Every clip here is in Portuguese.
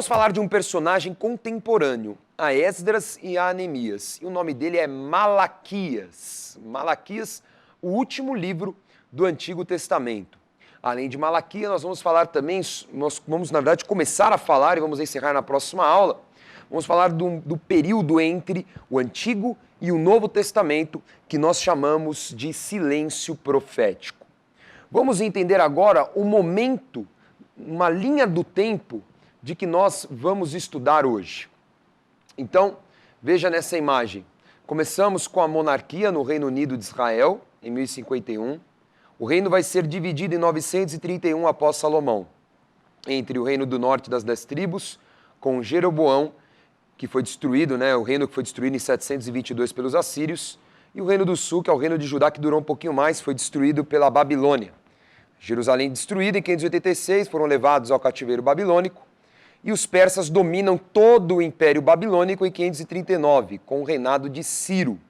Vamos falar de um personagem contemporâneo a Esdras e a Neemias. E o nome dele é Malaquias. Malaquias, o último livro do Antigo Testamento. Além de Malaquias, nós vamos falar também, nós vamos, na verdade, começar a falar, e vamos encerrar na próxima aula, vamos falar do período entre o Antigo e o Novo Testamento, que nós chamamos de silêncio profético. Vamos entender agora o momento, uma linha do tempo de que nós vamos estudar hoje. Então, veja nessa imagem. Começamos com a monarquia no Reino Unido de Israel, em 1051. O reino vai ser dividido em 931 após Salomão, entre o reino do norte das 10 tribos, com Jeroboão, que foi destruído, o reino que foi destruído em 722 pelos assírios, e o reino do sul, que é o reino de Judá, que durou um pouquinho mais, foi destruído pela Babilônia. Jerusalém destruída em 586, foram levados ao cativeiro babilônico, e os persas dominam todo o Império Babilônico em 539, com o reinado de Ciro.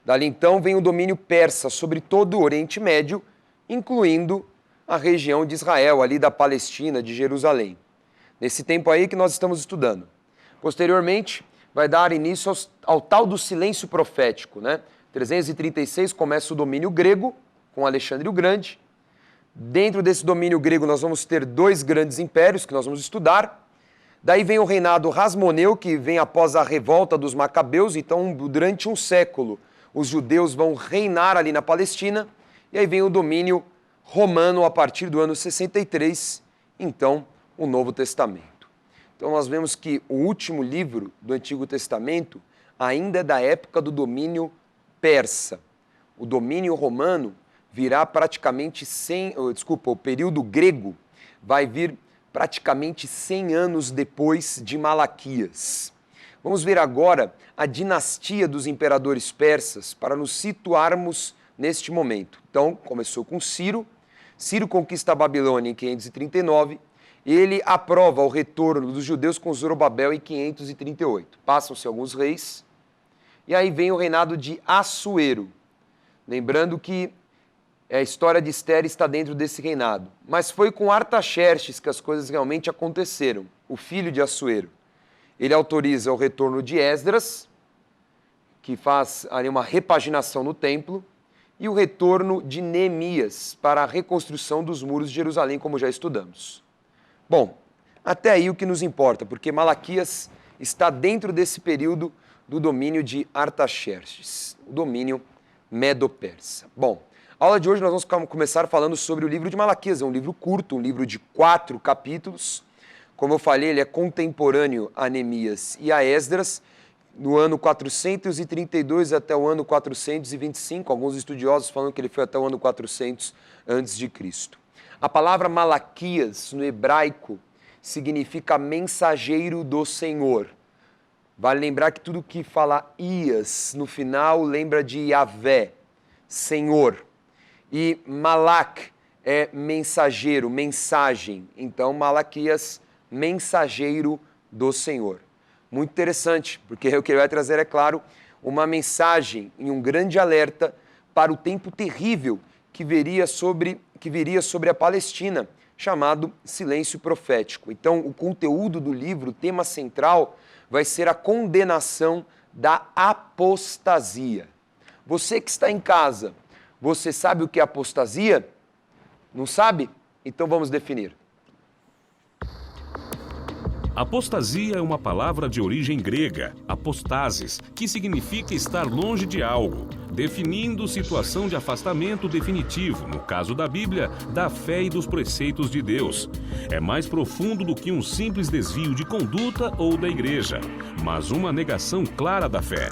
Dali então vem o domínio persa sobre todo o Oriente Médio, incluindo a região de Israel, ali da Palestina, de Jerusalém. Nesse tempo aí que nós estamos estudando. Posteriormente, vai dar início ao tal do silêncio profético, 336 começa o domínio grego, com Alexandre o Grande. Dentro desse domínio grego nós vamos ter dois grandes impérios que nós vamos estudar. Daí vem o reinado Hasmoneu, que vem após a revolta dos Macabeus. Então, durante um século, os judeus vão reinar ali na Palestina. E aí vem o domínio romano a partir do ano 63, então, o Novo Testamento. Então, nós vemos que o último livro do Antigo Testamento ainda é da época do domínio persa. O domínio romano virá praticamente o período grego vai vir praticamente 100 anos depois de Malaquias. Vamos ver agora a dinastia dos imperadores persas para nos situarmos neste momento. Então, começou com Ciro. Ciro conquista a Babilônia em 539 e ele aprova o retorno dos judeus com Zorobabel em 538. Passam-se alguns reis e aí vem o reinado de Assuero. Lembrando que a história de Esther está dentro desse reinado. Mas foi com Artaxerxes que as coisas realmente aconteceram, o filho de Assuero. Ele autoriza o retorno de Esdras, que faz ali uma repaginação no templo, e o retorno de Neemias para a reconstrução dos muros de Jerusalém, como já estudamos. Bom, até aí o que nos importa, porque Malaquias está dentro desse período do domínio de Artaxerxes, o domínio medo-persa. Bom, a aula de hoje nós vamos começar falando sobre o livro de Malaquias. É um livro curto, um livro de 4 capítulos. Como eu falei, ele é contemporâneo a Neemias e a Esdras, no ano 432 até o ano 425. Alguns estudiosos falam que ele foi até o ano 400 a.C. A palavra Malaquias, no hebraico, significa mensageiro do Senhor. Vale lembrar que tudo que fala Ias no final lembra de Yahvé, Senhor. E Malak é mensageiro, mensagem. Então, Malaquias, mensageiro do Senhor. Muito interessante, porque o que ele vai trazer, é claro, uma mensagem e um grande alerta para o tempo terrível que viria sobre a Palestina, chamado silêncio profético. Então, o conteúdo do livro, o tema central, vai ser a condenação da apostasia. Você que está em casa, você sabe o que é apostasia? Não sabe? Então vamos definir. Apostasia é uma palavra de origem grega, apostasis, que significa estar longe de algo, definindo situação de afastamento definitivo, no caso da Bíblia, da fé e dos preceitos de Deus. É mais profundo do que um simples desvio de conduta ou da igreja, mas uma negação clara da fé.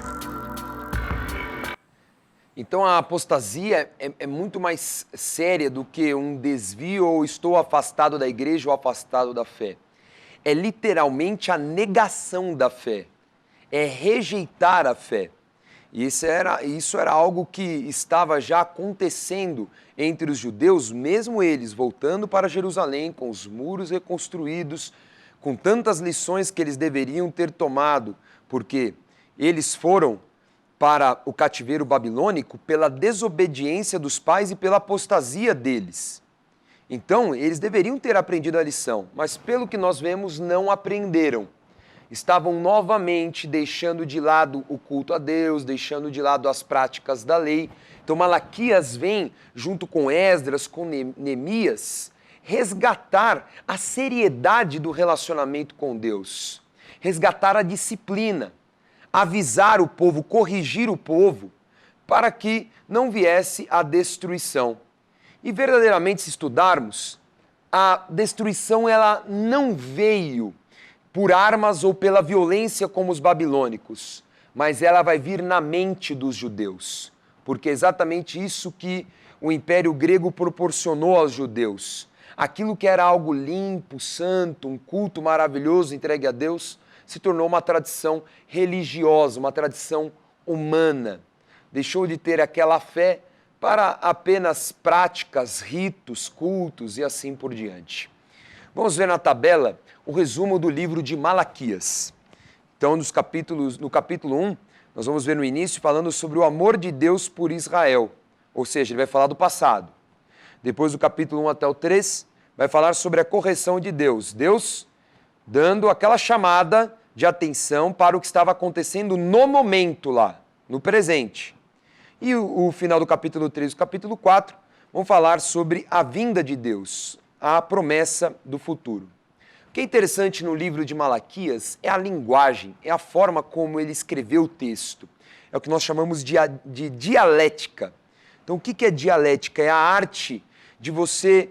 Então a apostasia é muito mais séria do que um desvio ou estou afastado da igreja ou afastado da fé. É literalmente a negação da fé, é rejeitar a fé. E isso era algo que estava já acontecendo entre os judeus, mesmo eles voltando para Jerusalém com os muros reconstruídos, com tantas lições que eles deveriam ter tomado, porque eles foram para o cativeiro babilônico pela desobediência dos pais e pela apostasia deles. Então, eles deveriam ter aprendido a lição, mas pelo que nós vemos, não aprenderam. Estavam novamente deixando de lado o culto a Deus, deixando de lado as práticas da lei. Então Malaquias vem, junto com Esdras, com Neemias, resgatar a seriedade do relacionamento com Deus, resgatar a disciplina, avisar o povo, corrigir o povo, para que não viesse a destruição. E verdadeiramente, se estudarmos, a destruição ela não veio por armas ou pela violência como os babilônicos, mas ela vai vir na mente dos judeus, porque é exatamente isso que o Império Grego proporcionou aos judeus. Aquilo que era algo limpo, santo, um culto maravilhoso entregue a Deus, se tornou uma tradição religiosa, uma tradição humana. Deixou de ter aquela fé para apenas práticas, ritos, cultos e assim por diante. Vamos ver na tabela o resumo do livro de Malaquias. Então, no capítulo 1, nós vamos ver no início falando sobre o amor de Deus por Israel, ou seja, ele vai falar do passado. Depois do capítulo 1 até o 3, vai falar sobre a correção de Deus. Deus dando aquela chamada de atenção para o que estava acontecendo no momento lá, no presente. E o final do capítulo 3 e do capítulo 4 vão falar sobre a vinda de Deus, a promessa do futuro. O que é interessante no livro de Malaquias é a linguagem, é a forma como ele escreveu o texto. É o que nós chamamos de dialética. Então, o que é dialética? É a arte de você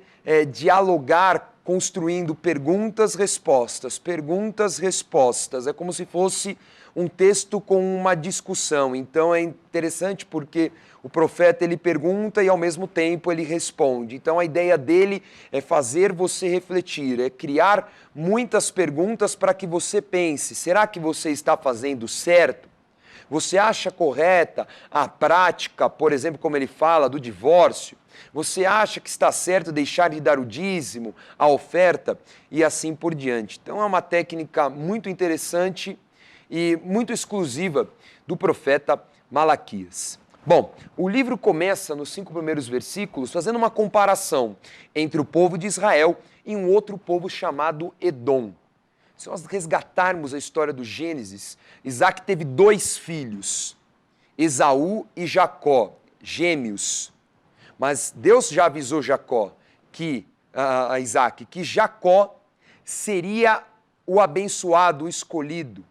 dialogar construindo perguntas-respostas, perguntas-respostas. É como se fosse um texto com uma discussão. Então é interessante porque o profeta ele pergunta e ao mesmo tempo ele responde. Então a ideia dele é fazer você refletir, é criar muitas perguntas para que você pense, será que você está fazendo certo? Você acha correta a prática, por exemplo, como ele fala, do divórcio? Você acha que está certo deixar de dar o dízimo, a oferta e assim por diante? Então é uma técnica muito interessante e muito exclusiva do profeta Malaquias. Bom, o livro começa nos 5 primeiros versículos fazendo uma comparação entre o povo de Israel e um outro povo chamado Edom. Se nós resgatarmos a história do Gênesis, Isaac teve 2 filhos, Esaú e Jacó, gêmeos. Mas Deus já avisou Isaac que Jacó seria o abençoado, o escolhido.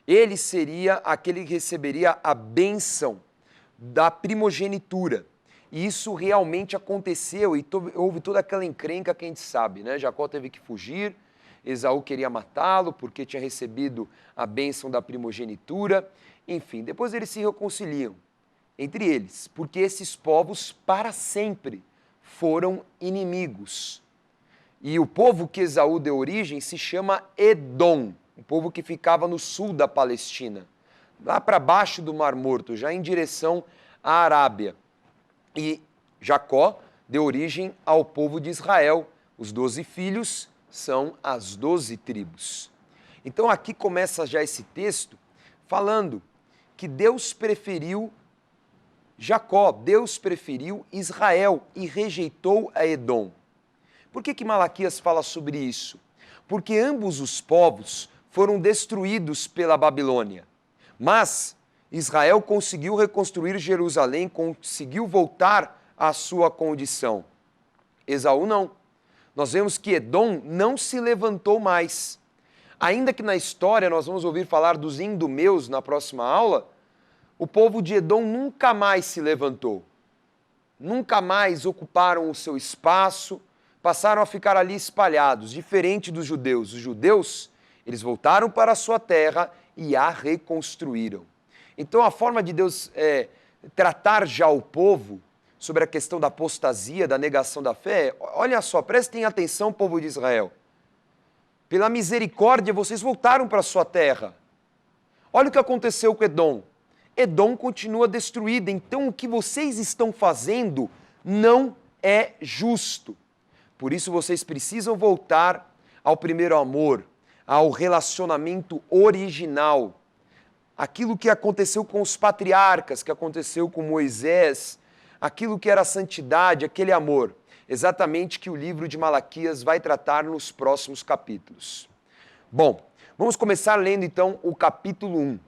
Ele seria aquele que receberia a bênção da primogenitura. E isso realmente aconteceu e houve toda aquela encrenca que a gente sabe, né? Jacó teve que fugir, Esaú queria matá-lo porque tinha recebido a bênção da primogenitura. Enfim, depois eles se reconciliam entre eles, porque esses povos para sempre foram inimigos. E o povo que Esaú deu origem se chama Edom, um povo que ficava no sul da Palestina, lá para baixo do Mar Morto, já em direção à Arábia. E Jacó deu origem ao povo de Israel. Os 12 filhos são as 12 tribos. Então aqui começa já esse texto falando que Deus preferiu Jacó, Deus preferiu Israel e rejeitou a Edom. Por que Malaquias fala sobre isso? Porque ambos os povos foram destruídos pela Babilônia. Mas Israel conseguiu reconstruir Jerusalém, conseguiu voltar à sua condição. Esaú não. Nós vemos que Edom não se levantou mais. Ainda que na história nós vamos ouvir falar dos idumeus na próxima aula, o povo de Edom nunca mais se levantou. Nunca mais ocuparam o seu espaço, passaram a ficar ali espalhados, diferente dos judeus. Os judeus, eles voltaram para a sua terra e a reconstruíram. Então a forma de Deus tratar já o povo sobre a questão da apostasia, da negação da fé, olha só, prestem atenção, povo de Israel. Pela misericórdia, vocês voltaram para a sua terra. Olha o que aconteceu com Edom. Edom continua destruída, então o que vocês estão fazendo não é justo. Por isso vocês precisam voltar ao primeiro amor, ao relacionamento original. Aquilo que aconteceu com os patriarcas, que aconteceu com Moisés, aquilo que era a santidade, aquele amor. exatamente que o livro de Malaquias vai tratar nos próximos capítulos. Bom, vamos começar lendo então o capítulo 1.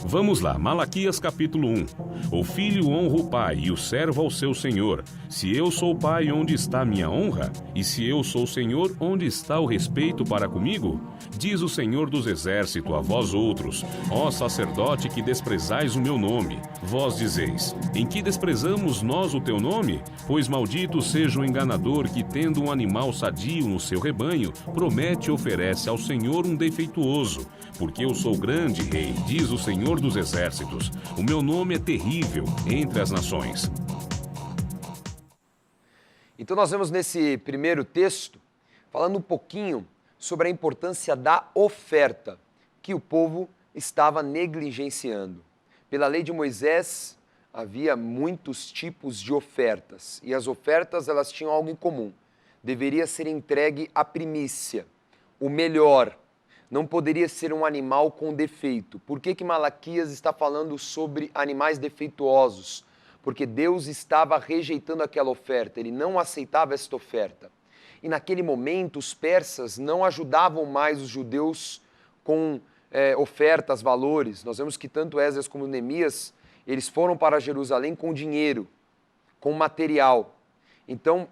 Vamos lá, Malaquias capítulo 1. O filho honra o pai e o servo ao seu senhor. Se eu sou pai, onde está minha honra? E se eu sou senhor, onde está o respeito para comigo? Diz o Senhor dos Exércitos a vós outros, ó sacerdote que desprezais o meu nome. Vós dizeis, em que desprezamos nós o teu nome? Pois maldito seja o enganador que, tendo um animal sadio no seu rebanho, promete e oferece ao Senhor um defeituoso. Porque eu sou grande rei, diz o Senhor dos Exércitos. O meu nome é terrível entre as nações. Então nós vemos nesse primeiro texto, falando um pouquinho sobre a importância da oferta, que o povo estava negligenciando. Pela lei de Moisés, havia muitos tipos de ofertas, e as ofertas elas tinham algo em comum. Deveria ser entregue a primícia, o melhor. Não poderia ser um animal com defeito. Por que Malaquias está falando sobre animais defeituosos? Porque Deus estava rejeitando aquela oferta, ele não aceitava esta oferta. E naquele momento os persas não ajudavam mais os judeus com ofertas, valores. Nós vemos que tanto Esdras como Neemias, eles foram para Jerusalém com dinheiro, com material. Então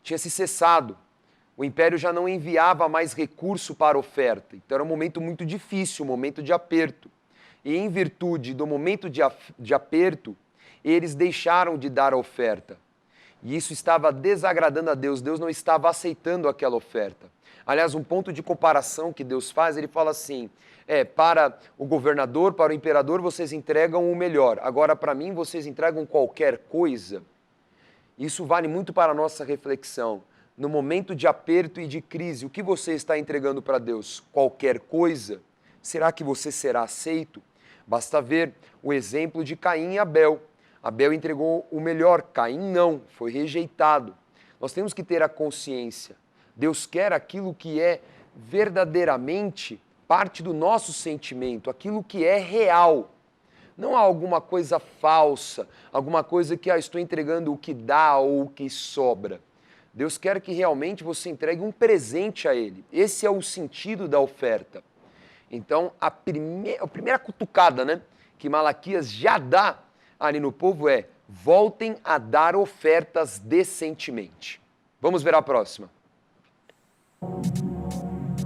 tinha se cessado. O império já não enviava mais recurso para a oferta. Então era um momento muito difícil, um momento de aperto. E em virtude do momento de aperto, eles deixaram de dar a oferta. E isso estava desagradando a Deus. Deus não estava aceitando aquela oferta. Aliás, um ponto de comparação que Deus faz, ele fala assim, para o governador, para o imperador, vocês entregam o melhor. Agora, para mim, vocês entregam qualquer coisa. Isso vale muito para a nossa reflexão. No momento de aperto e de crise, o que você está entregando para Deus? Qualquer coisa? Será que você será aceito? Basta ver o exemplo de Caim e Abel. Abel entregou o melhor, Caim não, foi rejeitado. Nós temos que ter a consciência. Deus quer aquilo que é verdadeiramente parte do nosso sentimento, aquilo que é real. Não há alguma coisa falsa, alguma coisa que estou entregando o que dá ou o que sobra. Deus quer que realmente você entregue um presente a Ele. Esse é o sentido da oferta. Então, a primeira cutucada, que Malaquias já dá ali no povo é: voltem a dar ofertas decentemente. Vamos ver a próxima.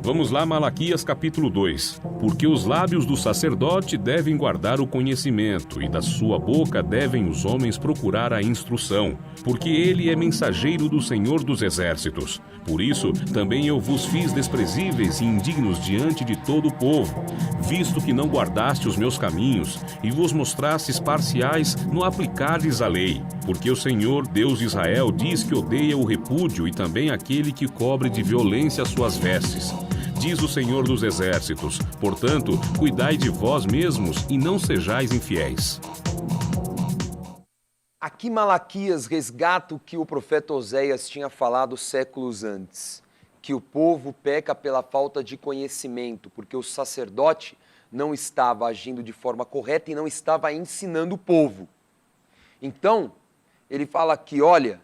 Vamos lá, Malaquias capítulo 2. Porque os lábios do sacerdote devem guardar o conhecimento, e da sua boca devem os homens procurar a instrução, porque ele é mensageiro do Senhor dos Exércitos. Por isso, também eu vos fiz desprezíveis e indignos diante de todo o povo, visto que não guardaste os meus caminhos, e vos mostrastes parciais no aplicardes a lei. Porque o Senhor, Deus de Israel, diz que odeia o repúdio e também aquele que cobre de violência as suas vestes. Diz o Senhor dos Exércitos, portanto, cuidai de vós mesmos e não sejais infiéis. Aqui Malaquias resgata o que o profeta Oséias tinha falado séculos antes, que o povo peca pela falta de conhecimento, porque o sacerdote não estava agindo de forma correta e não estava ensinando o povo. Então, ele fala aqui, olha,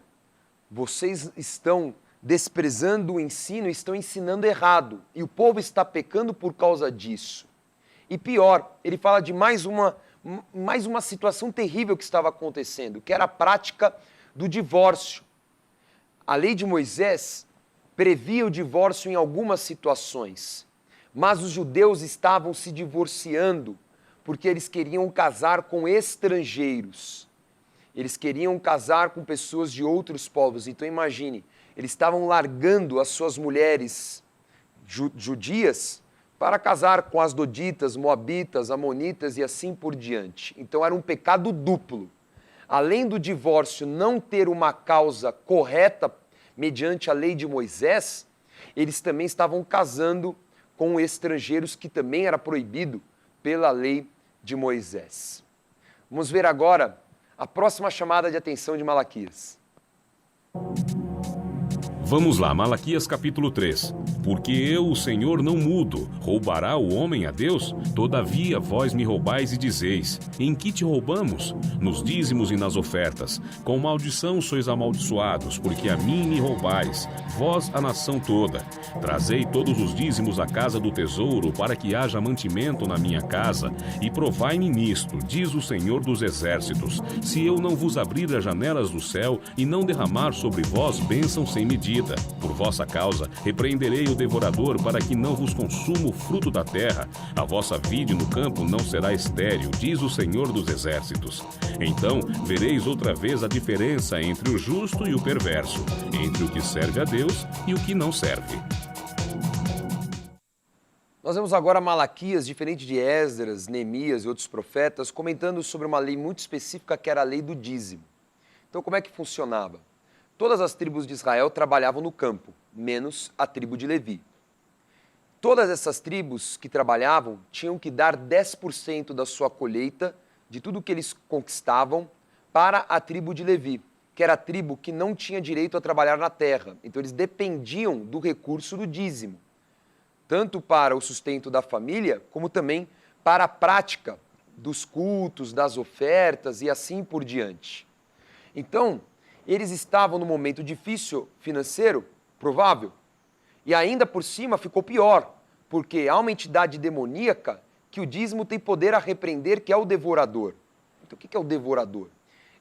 vocês estão desprezando o ensino, estão ensinando errado. E o povo está pecando por causa disso. E pior, ele fala de mais uma situação terrível que estava acontecendo, que era a prática do divórcio. A lei de Moisés previa o divórcio em algumas situações, mas os judeus estavam se divorciando porque eles queriam casar com estrangeiros. Eles queriam casar com pessoas de outros povos. Então imagine, eles estavam largando as suas mulheres judias para casar com as doditas, moabitas, amonitas e assim por diante. Então era um pecado duplo. Além do divórcio não ter uma causa correta mediante a lei de Moisés, eles também estavam casando com estrangeiros, que também era proibido pela lei de Moisés. Vamos ver agora a próxima chamada de atenção de Malaquias. Vamos lá, Malaquias capítulo 3. Porque eu, o Senhor, não mudo. Roubará o homem a Deus? Todavia vós me roubais e dizeis: em que te roubamos? Nos dízimos e nas ofertas. Com maldição sois amaldiçoados, porque a mim me roubais, vós a nação toda. Trazei todos os dízimos à casa do tesouro, para que haja mantimento na minha casa, e provai-me nisto, diz o Senhor dos Exércitos, se eu não vos abrir as janelas do céu e não derramar sobre vós bênção sem medida. Por vossa causa, repreenderei o devorador, para que não vos consuma o fruto da terra. A vossa vide no campo não será estéril, diz o Senhor dos Exércitos. Então vereis outra vez a diferença entre o justo e o perverso, entre o que serve a Deus e o que não serve. Nós vemos agora Malaquias, diferente de Esdras, Neemias e outros profetas, comentando sobre uma lei muito específica que era a lei do dízimo. Então, como é que funcionava? Todas as tribos de Israel trabalhavam no campo, menos a tribo de Levi. Todas essas tribos que trabalhavam tinham que dar 10% da sua colheita, de tudo que eles conquistavam, para a tribo de Levi, que era a tribo que não tinha direito a trabalhar na terra. Então eles dependiam do recurso do dízimo, tanto para o sustento da família, como também para a prática dos cultos, das ofertas e assim por diante. Então, eles estavam num momento difícil financeiro, provável, e ainda por cima ficou pior, porque há uma entidade demoníaca que o dízimo tem poder a repreender, que é o devorador. Então, o que é o devorador?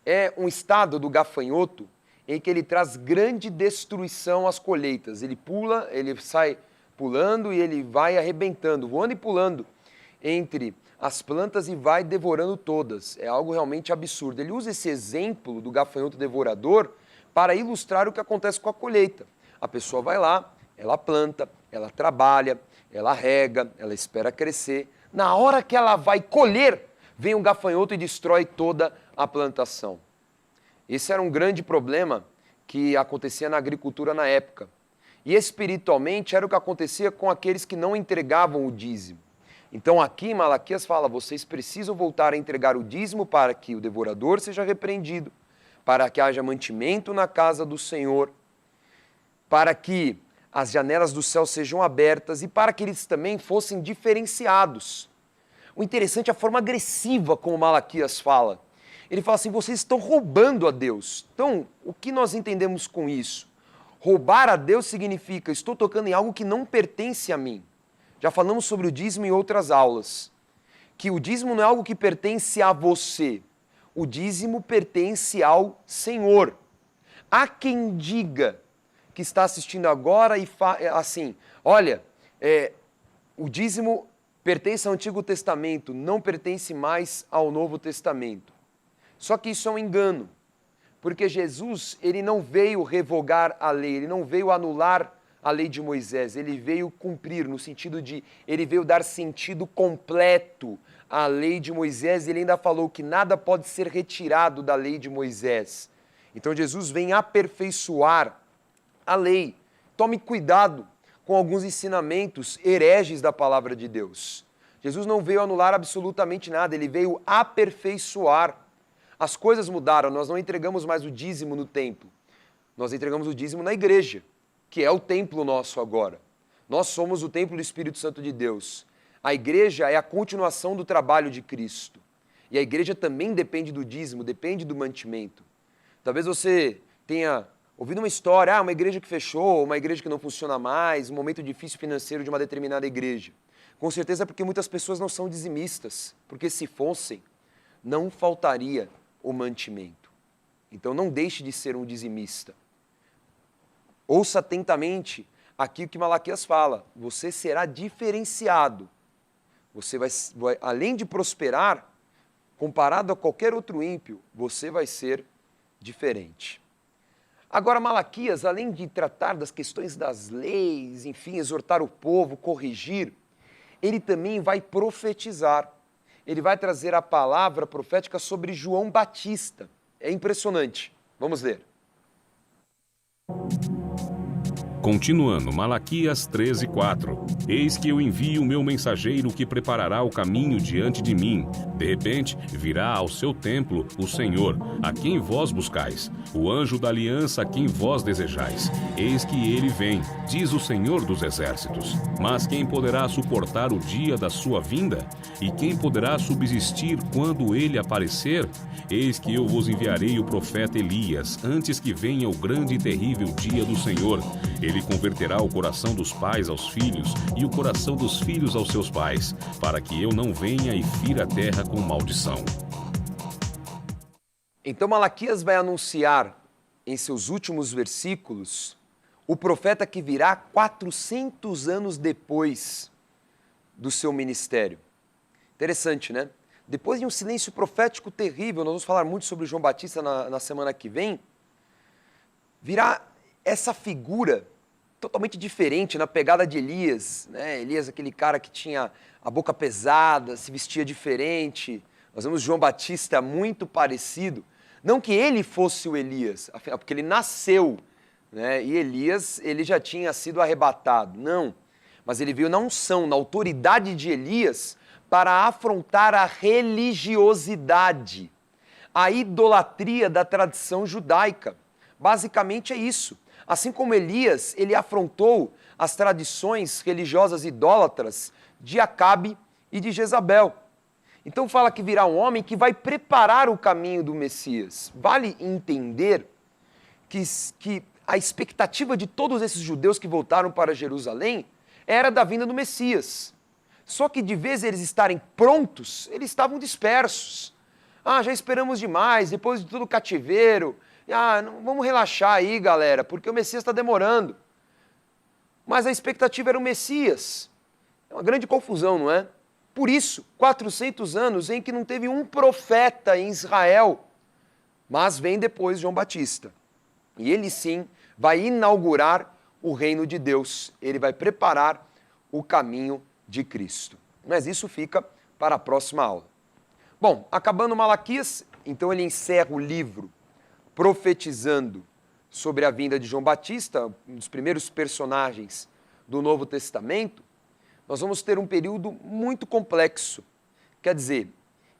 É um estado do gafanhoto em que ele traz grande destruição às colheitas. Ele pula, ele sai pulando e ele vai arrebentando, voando e pulando entre as plantas e vai devorando todas. É algo realmente absurdo. Ele usa esse exemplo do gafanhoto devorador para ilustrar o que acontece com a colheita. A pessoa vai lá, ela planta, ela trabalha, ela rega, ela espera crescer. Na hora que ela vai colher, vem um gafanhoto e destrói toda a plantação. Esse era um grande problema que acontecia na agricultura na época. E espiritualmente era o que acontecia com aqueles que não entregavam o dízimo. Então aqui Malaquias fala, vocês precisam voltar a entregar o dízimo para que o devorador seja repreendido, para que haja mantimento na casa do Senhor, para que as janelas do céu sejam abertas e para que eles também fossem diferenciados. O interessante é a forma agressiva como Malaquias fala. Ele fala assim, vocês estão roubando a Deus. Então, o que nós entendemos com isso? Roubar a Deus significa, estou tocando em algo que não pertence a mim. Já falamos sobre o dízimo em outras aulas, que o dízimo não é algo que pertence a você, o dízimo pertence ao Senhor. Há quem diga que está assistindo agora e assim, olha, o dízimo pertence ao Antigo Testamento, não pertence mais ao Novo Testamento. Só que isso é um engano, porque Jesus, ele não veio revogar a lei, ele não veio anular a lei de Moisés, ele veio cumprir, no sentido de, ele veio dar sentido completo à lei de Moisés, ele ainda falou que nada pode ser retirado da lei de Moisés. Então Jesus vem aperfeiçoar a lei. Tome cuidado com alguns ensinamentos hereges da palavra de Deus. Jesus não veio anular absolutamente nada, ele veio aperfeiçoar. As coisas mudaram, nós não entregamos mais o dízimo no templo, nós entregamos o dízimo na igreja, que é o templo nosso agora. Nós somos o templo do Espírito Santo de Deus. A igreja é a continuação do trabalho de Cristo. E a igreja também depende do dízimo, depende do mantimento. Talvez você tenha ouvido uma história, uma igreja que fechou, uma igreja que não funciona mais, um momento difícil financeiro de uma determinada igreja. Com certeza é porque muitas pessoas não são dizimistas, porque se fossem, não faltaria o mantimento. Então não deixe de ser um dizimista. Ouça atentamente aqui o que Malaquias fala. Você será diferenciado. Você vai, além de prosperar, comparado a qualquer outro ímpio, você vai ser diferente. Agora, Malaquias, além de tratar das questões das leis, enfim, exortar o povo, corrigir, ele também vai profetizar. Ele vai trazer a palavra profética sobre João Batista. É impressionante. Vamos ler. Continuando, Malaquias 13:4. Eis que eu envio o meu mensageiro que preparará o caminho diante de mim. De repente, virá ao seu templo o Senhor, a quem vós buscais, o anjo da aliança a quem vós desejais. Eis que ele vem, diz o Senhor dos exércitos. Mas quem poderá suportar o dia da sua vinda? E quem poderá subsistir quando ele aparecer? Eis que eu vos enviarei o profeta Elias, antes que venha o grande e terrível dia do Senhor. Ele converterá o coração dos pais aos filhos e o coração dos filhos aos seus pais, para que eu não venha e fira a terra com maldição. Então Malaquias vai anunciar em seus últimos versículos o profeta que virá 400 anos depois do seu ministério. Interessante, né? Depois de um silêncio profético terrível, nós vamos falar muito sobre João Batista na semana que vem, virá essa figura totalmente diferente na pegada de Elias, né? Elias, aquele cara que tinha a boca pesada, se vestia diferente. Nós vemos João Batista muito parecido. Não que ele fosse o Elias, afinal, porque ele nasceu, né? E Elias, ele já tinha sido arrebatado. Não, mas ele veio na unção, na autoridade de Elias para afrontar a religiosidade, a idolatria da tradição judaica. Basicamente é isso. Assim como Elias, ele afrontou as tradições religiosas idólatras de Acabe e de Jezabel. Então fala que virá um homem que vai preparar o caminho do Messias. Vale entender que a expectativa de todos esses judeus que voltaram para Jerusalém era da vinda do Messias. Só que de vez eles estarem prontos, eles estavam dispersos. Já esperamos demais, depois de todo o cativeiro. Vamos relaxar aí, galera, porque o Messias está demorando. Mas a expectativa era o Messias. É uma grande confusão, não é? Por isso, 400 anos em que não teve um profeta em Israel. Mas vem depois João Batista. E ele sim vai inaugurar o reino de Deus. Ele vai preparar o caminho de Cristo. Mas isso fica para a próxima aula. Bom, acabando Malaquias, então ele encerra o livro profetizando sobre a vinda de João Batista, um dos primeiros personagens do Novo Testamento. Nós vamos ter um período muito complexo. Quer dizer,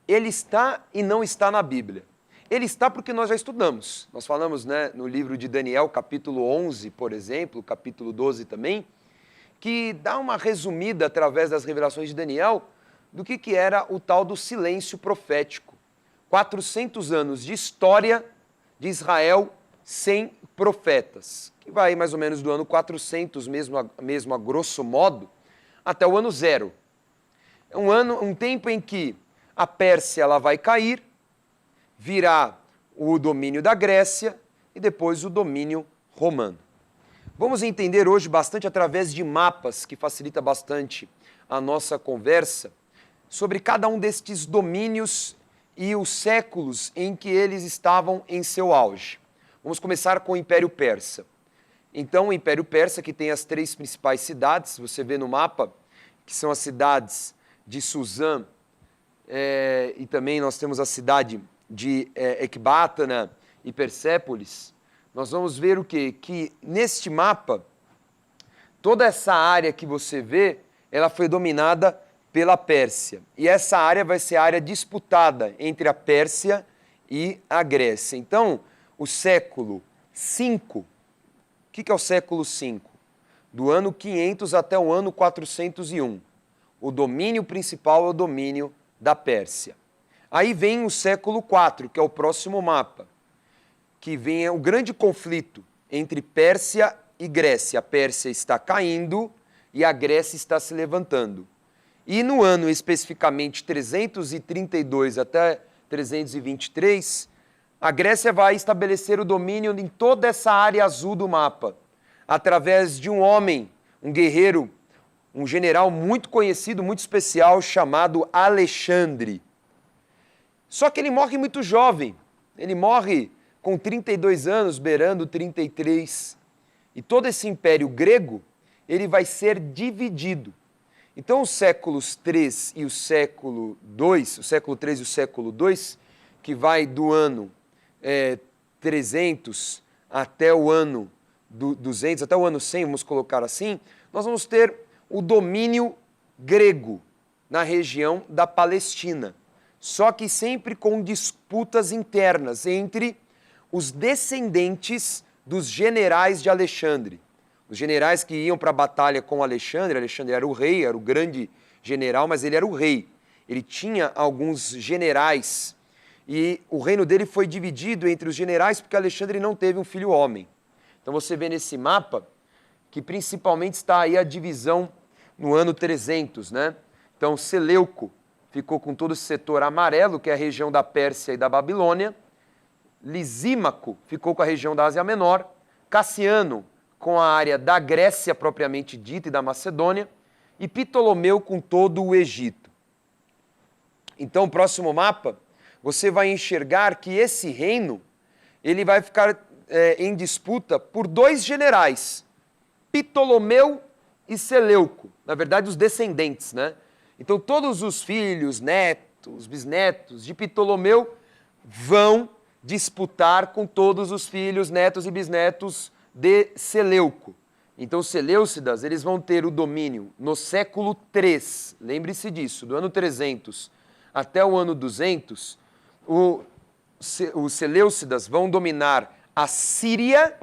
ele está e não está na Bíblia. Ele está porque nós já estudamos. Nós falamos, né, no livro de Daniel, capítulo 11, por exemplo, capítulo 12 também, que dá uma resumida através das revelações de Daniel do que era o tal do silêncio profético. 400 anos de história de Israel sem profetas, que vai mais ou menos do ano 400, mesmo a grosso modo, até o ano 0. É um tempo em que a Pérsia ela vai cair, virá o domínio da Grécia e depois o domínio romano. Vamos entender hoje bastante através de mapas, que facilita bastante a nossa conversa, sobre cada um destes domínios e os séculos em que eles estavam em seu auge. Vamos começar com o Império Persa. Então, o Império Persa, que tem as 3 principais cidades, você vê no mapa, que são as cidades de Suzã, e também nós temos a cidade de Ecbátana e Persépolis. Nós vamos ver o quê? Que neste mapa, toda essa área que você vê, ela foi dominada pela Pérsia. E essa área vai ser a área disputada entre a Pérsia e a Grécia. Então, o século V, o que é o século V? Do ano 500 até o ano 401. O domínio principal é o domínio da Pérsia. Aí vem o século IV, que é o próximo mapa, que vem o grande conflito entre Pérsia e Grécia. A Pérsia está caindo e a Grécia está se levantando. E no ano especificamente 332 até 323, a Grécia vai estabelecer o domínio em toda essa área azul do mapa, através de um homem, um guerreiro, um general muito conhecido, muito especial, chamado Alexandre. Só que ele morre muito jovem, ele morre com 32 anos, beirando 33. E todo esse império grego, ele vai ser dividido. Então, os séculos 3 e o século 2, o século 3 e o século 2, que vai do ano 300 até o ano 200, até o ano 100, vamos colocar assim, nós vamos ter o domínio grego na região da Palestina. Só que sempre com disputas internas entre os descendentes dos generais de Alexandre. Os generais que iam para a batalha com Alexandre. Alexandre era o rei, era o grande general, mas ele era o rei. Ele tinha alguns generais e o reino dele foi dividido entre os generais porque Alexandre não teve um filho homem. Então você vê nesse mapa que principalmente está aí a divisão no ano 300, né? Então Seleuco ficou com todo esse setor amarelo, que é a região da Pérsia e da Babilônia. Lisímaco ficou com a região da Ásia Menor. Cassiano com a área da Grécia propriamente dita e da Macedônia. E Ptolomeu com todo o Egito. Então, o próximo mapa, você vai enxergar que esse reino ele vai ficar em disputa por dois generais, Ptolomeu e Seleuco, na verdade os descendentes, né? Então todos os filhos, netos, bisnetos de Ptolomeu vão disputar com todos os filhos, netos e bisnetos de Seleuco. Então os Seleucidas, eles vão ter o domínio no século III, lembre-se disso, do ano 300 até o ano 200, os Seleucidas vão dominar a Síria,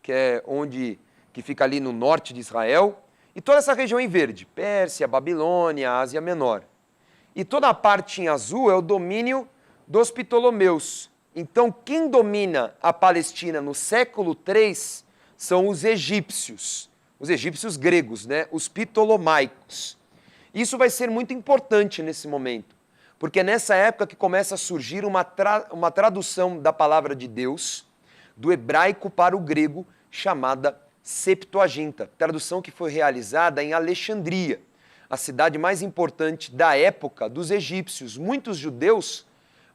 que é que fica ali no norte de Israel, e toda essa região em verde, Pérsia, Babilônia, Ásia Menor. E toda a parte em azul é o domínio dos Ptolomeus. Então, quem domina a Palestina no século III são os egípcios gregos, né? Os ptolomaicos. Isso vai ser muito importante nesse momento, porque é nessa época que começa a surgir uma tradução da palavra de Deus, do hebraico para o grego, chamada Septuaginta, tradução que foi realizada em Alexandria, a cidade mais importante da época dos egípcios. Muitos judeus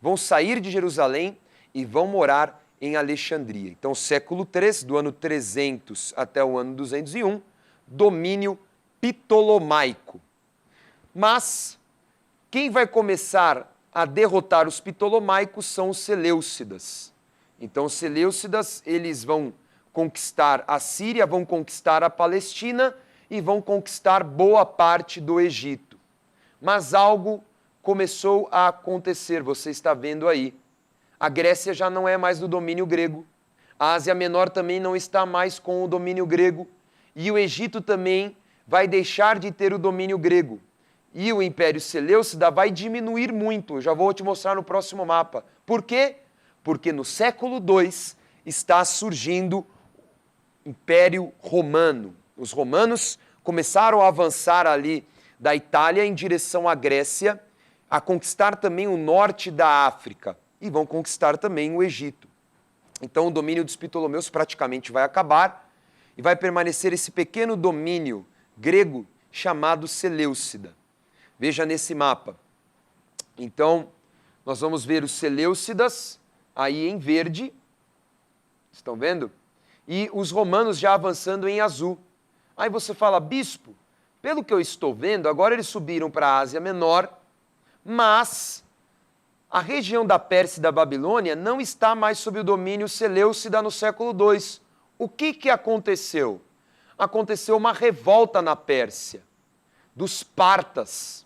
vão sair de Jerusalém e vão morar em Alexandria. Então, século III, do ano 300 até o ano 201, domínio ptolomaico. Mas quem vai começar a derrotar os ptolomaicos são os Seleucidas. Então, os Seleucidas, eles vão conquistar a Síria, vão conquistar a Palestina e vão conquistar boa parte do Egito. Mas algo começou a acontecer, você está vendo aí. A Grécia já não é mais do domínio grego, a Ásia Menor também não está mais com o domínio grego, e o Egito também vai deixar de ter o domínio grego. E o Império Seleucida vai diminuir muito, eu já vou te mostrar no próximo mapa. Por quê? Porque no século II está surgindo o Império Romano. Os romanos começaram a avançar ali da Itália em direção à Grécia, a conquistar também o norte da África e vão conquistar também o Egito. Então o domínio dos Ptolomeus praticamente vai acabar e vai permanecer esse pequeno domínio grego chamado Seleucida. Veja nesse mapa. Então, nós vamos ver os Seleucidas aí em verde, estão vendo? E os romanos já avançando em azul. Aí você fala, bispo, pelo que eu estou vendo, agora eles subiram para a Ásia Menor, mas a região da Pérsia e da Babilônia não está mais sob o domínio Seleucida no século II. O que aconteceu? Aconteceu uma revolta na Pérsia, dos partas.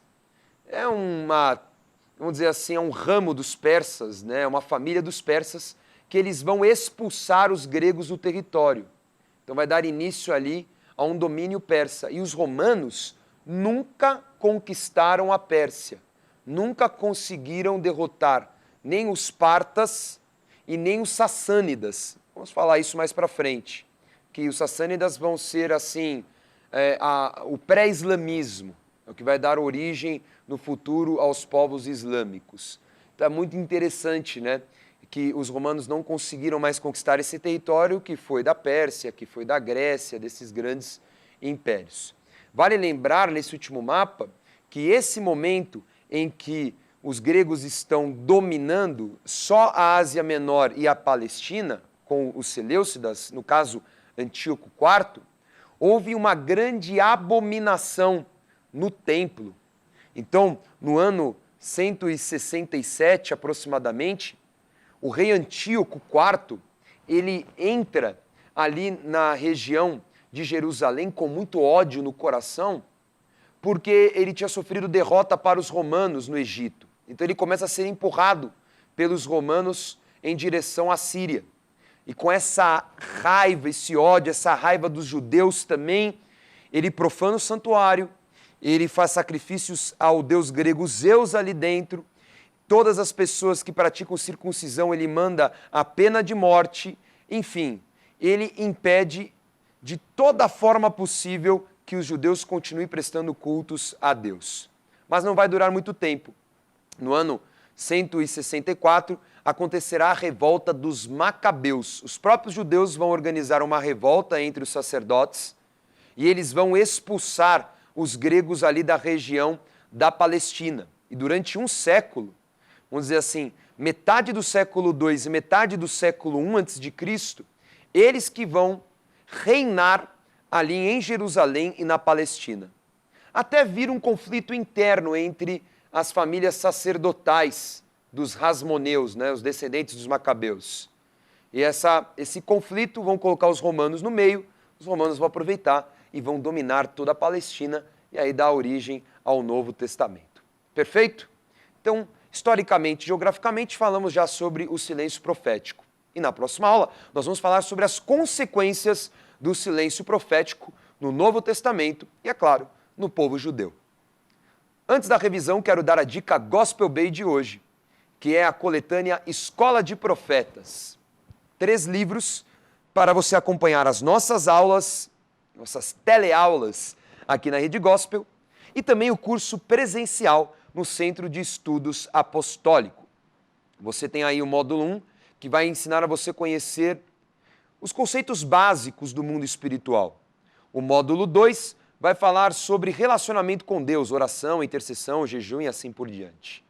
Vamos dizer assim, é um ramo dos persas, né? Uma família dos persas, que eles vão expulsar os gregos do território. Então vai dar início ali a um domínio persa. E os romanos nunca conquistaram a Pérsia, nunca conseguiram derrotar nem os partas e nem os sassânidas. Vamos falar isso mais para frente, que os sassânidas vão ser assim, o pré-islamismo, é o que vai dar origem no futuro aos povos islâmicos. Então é muito interessante, né, que os romanos não conseguiram mais conquistar esse território que foi da Pérsia, que foi da Grécia, desses grandes impérios. Vale lembrar nesse último mapa que esse momento em que os gregos estão dominando só a Ásia Menor e a Palestina, com os Seleucidas, no caso Antíoco IV, houve uma grande abominação no templo. Então, no ano 167 aproximadamente, o rei Antíoco IV, ele entra ali na região de Jerusalém com muito ódio no coração, porque ele tinha sofrido derrota para os romanos no Egito. Então ele começa a ser empurrado pelos romanos em direção à Síria. E com essa raiva, esse ódio, essa raiva dos judeus também, ele profana o santuário, ele faz sacrifícios ao deus grego Zeus ali dentro. Todas as pessoas que praticam circuncisão, ele manda a pena de morte. Enfim, ele impede de toda forma possível que os judeus continuem prestando cultos a Deus. Mas não vai durar muito tempo. No ano 164, acontecerá a revolta dos Macabeus. Os próprios judeus vão organizar uma revolta entre os sacerdotes e eles vão expulsar os gregos ali da região da Palestina. E durante um século, vamos dizer assim, metade do século II e metade do século I a.C., eles que vão reinar ali em Jerusalém e na Palestina. Até vir um conflito interno entre as famílias sacerdotais dos Hasmoneus, os descendentes dos Macabeus. E esse conflito vão colocar os romanos no meio, os romanos vão aproveitar e vão dominar toda a Palestina e aí dar origem ao Novo Testamento. Perfeito? Então, historicamente e geograficamente, falamos já sobre o silêncio profético. E na próxima aula, nós vamos falar sobre as consequências do silêncio profético no Novo Testamento e, é claro, no povo judeu. Antes da revisão, quero dar a dica Gospel Bay de hoje, que é a coletânea Escola de Profetas. 3 livros para você acompanhar as nossas aulas, nossas teleaulas aqui na Rede Gospel e também o curso presencial no Centro de Estudos Apostólico. Você tem aí o módulo 1, que vai ensinar a você conhecer os conceitos básicos do mundo espiritual. O módulo 2 vai falar sobre relacionamento com Deus, oração, intercessão, jejum e assim por diante.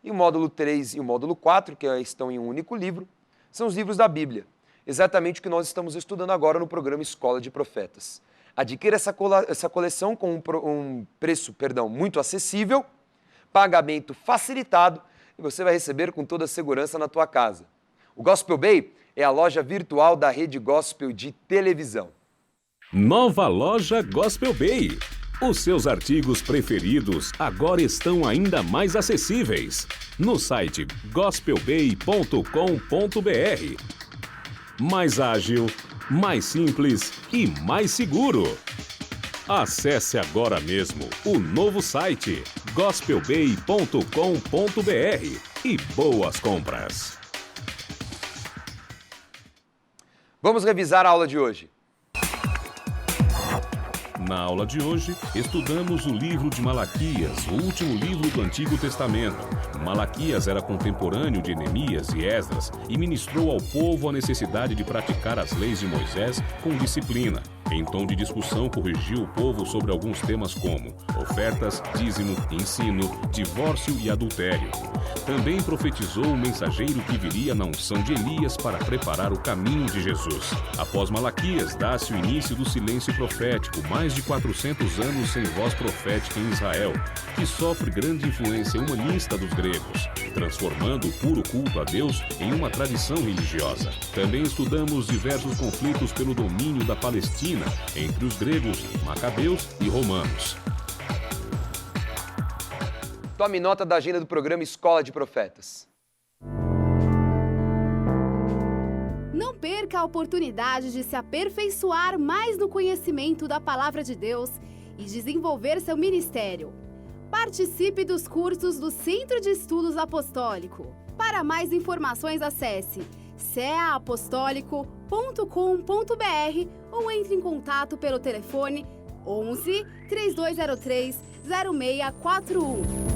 E o módulo 3 e o módulo 4, que estão em um único livro, são os livros da Bíblia. Exatamente o que nós estamos estudando agora no programa Escola de Profetas. Adquira essa coleção com um preço muito acessível, pagamento facilitado e você vai receber com toda a segurança na tua casa. O Gospel Bay é a loja virtual da Rede Gospel de televisão. Nova loja Gospel Bay. Os seus artigos preferidos agora estão ainda mais acessíveis no site gospelbay.com.br. Mais ágil, mais simples e mais seguro. Acesse agora mesmo o novo site gospelbay.com.br e boas compras. Vamos revisar a aula de hoje. Na aula de hoje, estudamos o livro de Malaquias, o último livro do Antigo Testamento. Malaquias era contemporâneo de Neemias e Esdras e ministrou ao povo a necessidade de praticar as leis de Moisés com disciplina. Em tom de discussão, corrigiu o povo sobre alguns temas como ofertas, dízimo, ensino, divórcio e adultério. Também profetizou o mensageiro que viria na unção de Elias para preparar o caminho de Jesus. Após Malaquias, dá-se o início do silêncio profético, mais de 400 anos sem voz profética em Israel, que sofre grande influência humanista dos gregos, transformando o puro culto a Deus em uma tradição religiosa. Também estudamos diversos conflitos pelo domínio da Palestina entre os gregos, macabeus e romanos. Tome nota da agenda do programa Escola de Profetas. Não perca a oportunidade de se aperfeiçoar mais no conhecimento da Palavra de Deus e desenvolver seu ministério. Participe dos cursos do Centro de Estudos Apostólico. Para mais informações, acesse ceaapostólico.com.br ou entre em contato pelo telefone 11 3203 0641.